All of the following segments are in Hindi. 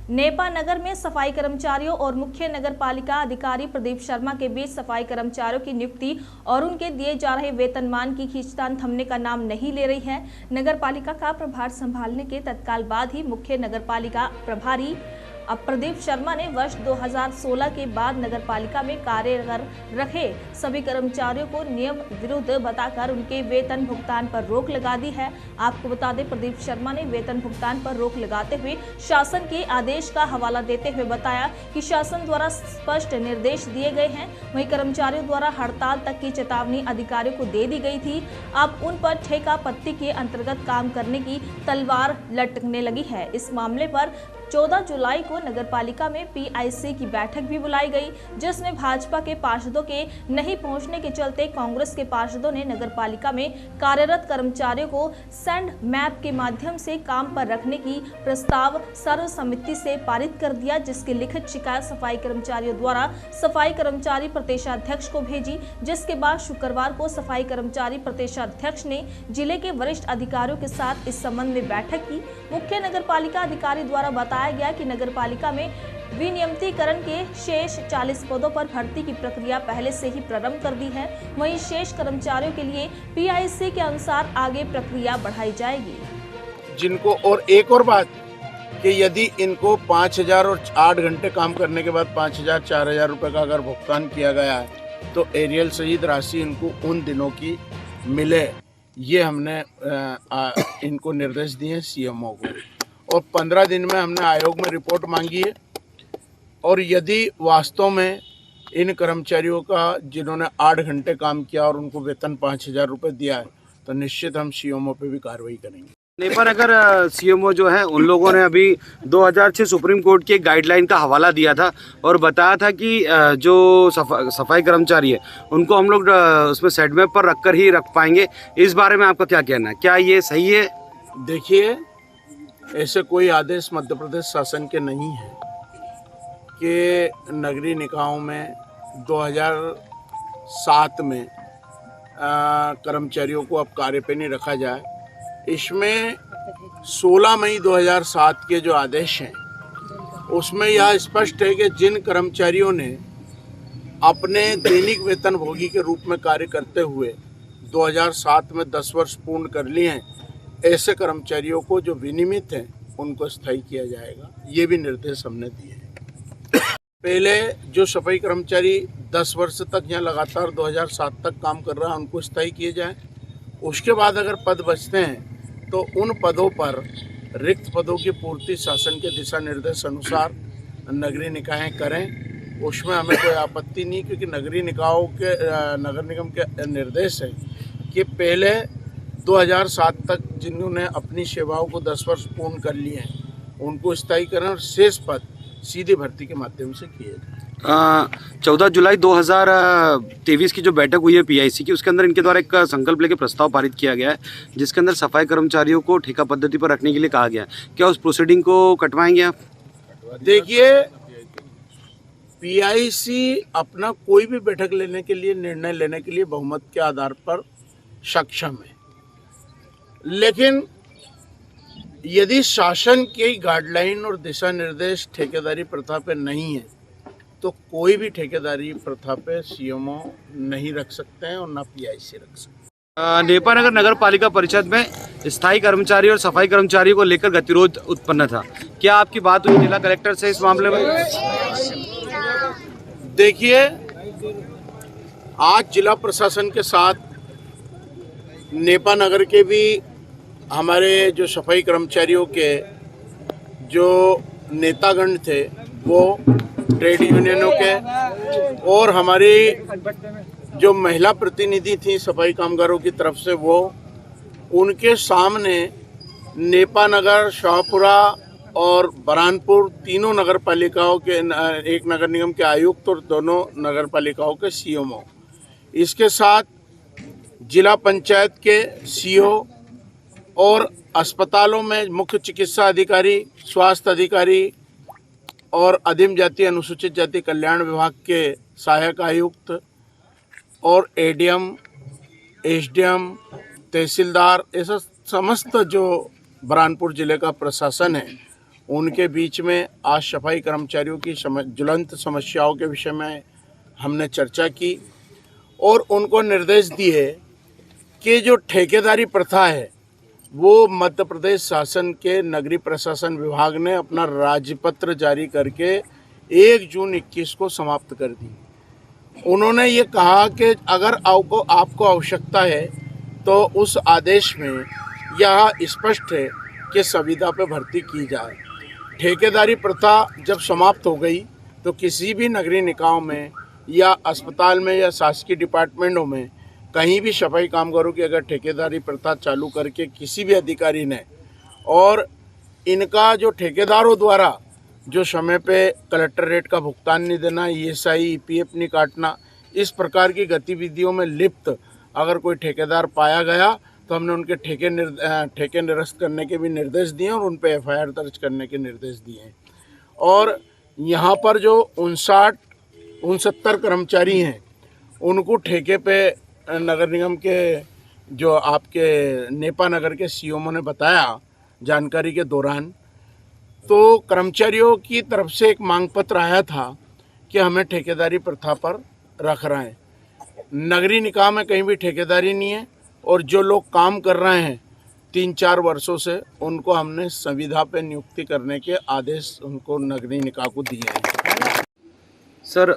नेपा नगर में सफाई कर्मचारियों और मुख्य नगर पालिका अधिकारी प्रदीप शर्मा के बीच सफाई कर्मचारियों की नियुक्ति और उनके दिए जा रहे वेतनमान की खींचतान थमने का नाम नहीं ले रही है। नगर पालिका का प्रभार संभालने के तत्काल बाद ही मुख्य नगर पालिका प्रभारी अब प्रदीप शर्मा ने वर्ष 2016 के बाद नगर पालिका में कार्य कर रखे सभी कर्मचारियों को नियम विरुद्ध बताकर उनके वेतन भुगतान पर रोक लगा दी है। आपको बता दें, प्रदीप शर्मा ने वेतन भुगतान पर रोक लगाते हुए शासन के आदेश का हवाला देते हुए बताया कि शासन द्वारा स्पष्ट निर्देश दिए गए हैं। वहीं कर्मचारियों द्वारा हड़ताल तक की चेतावनी अधिकारियों को दे दी गई थी। अब उन पर ठेका पत्ती के अंतर्गत काम करने की तलवार लटकने लगी है। इस मामले पर 14 जुलाई को नगरपालिका में पीआईसी की बैठक भी बुलाई गई, जिसमें भाजपा के पार्षदों के नहीं पहुंचने के चलते कांग्रेस के पार्षदों ने नगरपालिका में कार्यरत कर्मचारियों को सैंड मैप के माध्यम से काम पर रखने की प्रस्ताव सर्वसम्मति से पारित कर दिया, जिसकी लिखित शिकायत सफाई कर्मचारियों द्वारा सफाई कर्मचारी प्रदेशाध्यक्ष को भेजी। जिसके बाद शुक्रवार को सफाई कर्मचारी प्रदेशाध्यक्ष ने जिले के वरिष्ठ अधिकारियों के साथ इस संबंध में बैठक की। मुख्य नगरपालिका अधिकारी द्वारा बताया गया कि नगरपालिका में विनियमितीकरण के शेष 40 पदों पर भर्ती की प्रक्रिया पहले से ही प्रारंभ कर दी है। वहीं शेष कर्मचारियों के लिए पीआईसी के अनुसार आगे प्रक्रिया बढ़ाई जाएगी। जिनको और एक और बात कि यदि इनको 5,000 और 8 घंटे काम करने के बाद 5,000 4,000 रुपए का अगर भुगतान किया गया है तो एरियल सहित राशि इनको उन दिनों की मिले, ये हमने इनको निर्देश दिए सीएमओ को। और 15 दिन में हमने आयोग में रिपोर्ट मांगी है। और यदि वास्तव में इन कर्मचारियों का जिन्होंने 8 घंटे काम किया और उनको वेतन 5,000 रुपये दिया है तो निश्चित हम सीएमओ पे भी कार्रवाई करेंगे। नेपा नगर सीएमओ जो है उन लोगों ने अभी 2006 सुप्रीम कोर्ट की एक गाइडलाइन का हवाला दिया था और बताया था कि जो सफाई कर्मचारी है उनको हम लोग उसमें सेट मैप पर रखकर ही रख पाएंगे। इस बारे में आपका क्या कहना है, क्या ये सही है? देखिए, ऐसे कोई आदेश मध्य प्रदेश शासन के नहीं है कि नगरीय निकायों में 2007 में कर्मचारियों को अब कार्य पे नहीं रखा जाए। इसमें 16 मई 2007 के जो आदेश हैं उसमें यह स्पष्ट है कि जिन कर्मचारियों ने अपने दैनिक वेतनभोगी के रूप में कार्य करते हुए 2007 में 10 वर्ष पूर्ण कर लिए हैं, ऐसे कर्मचारियों को जो विनियमित हैं उनको स्थायी किया जाएगा। ये भी निर्देश हमने दिए हैं। पहले जो सफाई कर्मचारी 10 वर्ष तक यहाँ लगातार 2007 तक काम कर रहा है उनको स्थायी किए जाए। उसके बाद अगर पद बचते हैं तो उन पदों पर रिक्त पदों की पूर्ति शासन के दिशा निर्देश अनुसार नगरीय निकाय करें। उसमें हमें कोई आपत्ति नहीं, क्योंकि नगरीय निकायों के नगर निगम के निर्देश है कि पहले 2007 तक जिन्होंने अपनी सेवाओं को 10 वर्ष पूर्ण कर लिए हैं उनको स्थायी करें और शेष पद सीधी भर्ती के माध्यम से किए जाए। 14 जुलाई 2023 की जो बैठक हुई है पीआईसी की, उसके अंदर इनके द्वारा एक संकल्प लेके प्रस्ताव पारित किया गया है जिसके अंदर सफाई कर्मचारियों को ठेका पद्धति पर रखने के लिए कहा गया है। क्या उस प्रोसीडिंग को कटवाएंगे आप? देखिए, पीआईसी अपना कोई भी बैठक लेने के लिए, निर्णय लेने के लिए बहुमत के आधार पर सक्षम है, लेकिन यदि शासन की गाइडलाइन और दिशा निर्देश ठेकेदारी प्रथा पे नहीं है तो कोई भी ठेकेदारी प्रथा पे सीएमओ नहीं रख सकते हैं और ना पीआईसी रख सकते। नेपा नगर नगर पालिका परिषद में स्थायी कर्मचारी और सफाई कर्मचारियों को लेकर गतिरोध उत्पन्न था, क्या आपकी बात हुई जिला कलेक्टर से इस मामले में? देखिए, आज जिला प्रशासन के साथ नेपा नगर के भी हमारे जो सफाई कर्मचारियों के जो नेतागण थे वो ट्रेड यूनियनों के और हमारी जो महिला प्रतिनिधि थी सफाई कामगारों की तरफ से, वो उनके सामने नेपा नगर, शाहपुरा और बरानपुर तीनों नगर पालिकाओं के, एक नगर निगम के आयुक्त और दोनों नगर पालिकाओं के सीएमओ, इसके साथ जिला पंचायत के सीओ और अस्पतालों में मुख्य चिकित्सा अधिकारी, स्वास्थ्य अधिकारी और आदिम जाति अनुसूचित जाति कल्याण विभाग के सहायक आयुक्त और एडीएम, एसडीएम, तहसीलदार, ऐसा समस्त जो बरानपुर जिले का प्रशासन है उनके बीच में आज सफाई कर्मचारियों की ज्वलंत समस्याओं के विषय में हमने चर्चा की और उनको निर्देश दिए कि जो ठेकेदारी प्रथा है वो मध्य प्रदेश शासन के नगरीय प्रशासन विभाग ने अपना राजपत्र जारी करके 1 जून 21 को समाप्त कर दी। उन्होंने ये कहा कि अगर आपको आवश्यकता है तो उस आदेश में यह स्पष्ट है कि संविदा पे भर्ती की जाए। ठेकेदारी प्रथा जब समाप्त हो गई तो किसी भी नगरीय निकायों में या अस्पताल में या शासकीय डिपार्टमेंटों में कहीं भी सफाई कामगारों की अगर ठेकेदारी प्रथा चालू करके किसी भी अधिकारी ने और इनका जो ठेकेदारों द्वारा जो समय पे कलेक्टर रेट का भुगतान नहीं देना, ESI EPF नहीं काटना, इस प्रकार की गतिविधियों में लिप्त अगर कोई ठेकेदार पाया गया तो हमने उनके ठेके निरस्त करने के भी निर्देश दिए और उन पे FIR दर्ज करने के निर्देश दिए हैं। और यहाँ पर जो 69 कर्मचारी हैं उनको ठेके पे नगर निगम के जो आपके नेपा नगर के CMO ने बताया जानकारी के दौरान, तो कर्मचारियों की तरफ से एक मांग पत्र आया था कि हमें ठेकेदारी प्रथा पर रख रहे हैं। नगरीय निकाय में कहीं भी ठेकेदारी नहीं है और जो लोग काम कर रहे हैं 3-4 वर्षों से उनको हमने संविदा पे नियुक्ति करने के आदेश उनको नगरीय निकाय को दिए हैं। सर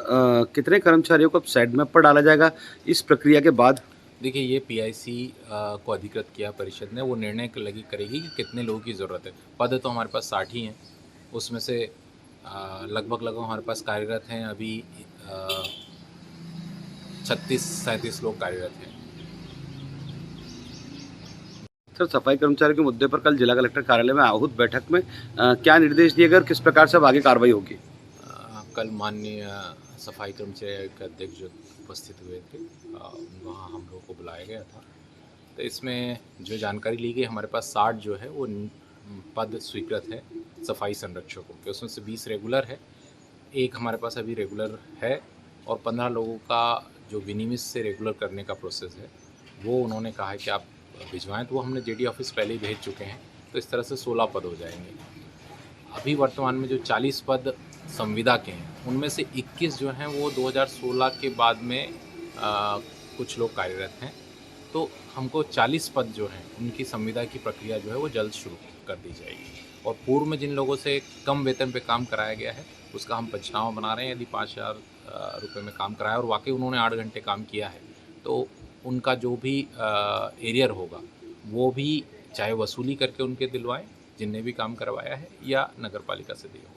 कितने कर्मचारियों को अब साइड मैप पर डाला जाएगा इस प्रक्रिया के बाद? देखिए, ये PIC को अधिकृत किया परिषद ने, वो निर्णय करेगी कि कितने लोगों की ज़रूरत है। पद तो हमारे पास 60 ही हैं, उसमें से लगभग हमारे पास कार्यरत हैं अभी 36-37 लोग कार्यरत हैं। सर सफाई कर्मचारियों के मुद्दे पर कल जिला कलेक्टर कार्यालय में आहूत बैठक में क्या निर्देश दिए गए और किस प्रकार से अब आगे कार्रवाई होगी? कल माननीय सफाई कर्मचारी के अध्यक्ष जो उपस्थित हुए थे, वहाँ हम लोगों को बुलाया गया था। तो इसमें जो जानकारी ली गई, हमारे पास 60 जो है वो पद स्वीकृत है सफाई संरक्षकों के, उसमें से 20 रेगुलर है, एक हमारे पास अभी रेगुलर है और 15 लोगों का जो विनियमित से रेगुलर करने का प्रोसेस है वो उन्होंने कहा है कि आप भिजवाएँ, तो वो हमने JD ऑफिस पहले ही भेज चुके हैं। तो इस तरह से 16 पद हो जाएंगे। अभी वर्तमान में जो 40 पद संविदा के हैं उनमें से 21 जो हैं वो 2016 के बाद में कुछ लोग कार्यरत हैं। तो हमको 40 पद जो हैं उनकी संविदा की प्रक्रिया जो है वो जल्द शुरू कर दी जाएगी। और पूर्व में जिन लोगों से कम वेतन पे काम कराया गया है उसका हम पंचनामा बना रहे हैं। यदि 5,000 रुपये में काम कराया और वाकई उन्होंने 8 घंटे काम किया है तो उनका जो भी एरियर होगा वो भी चाहे वसूली करके उनके दिलवाएं जिनने भी काम करवाया है या नगर पालिका से दिया।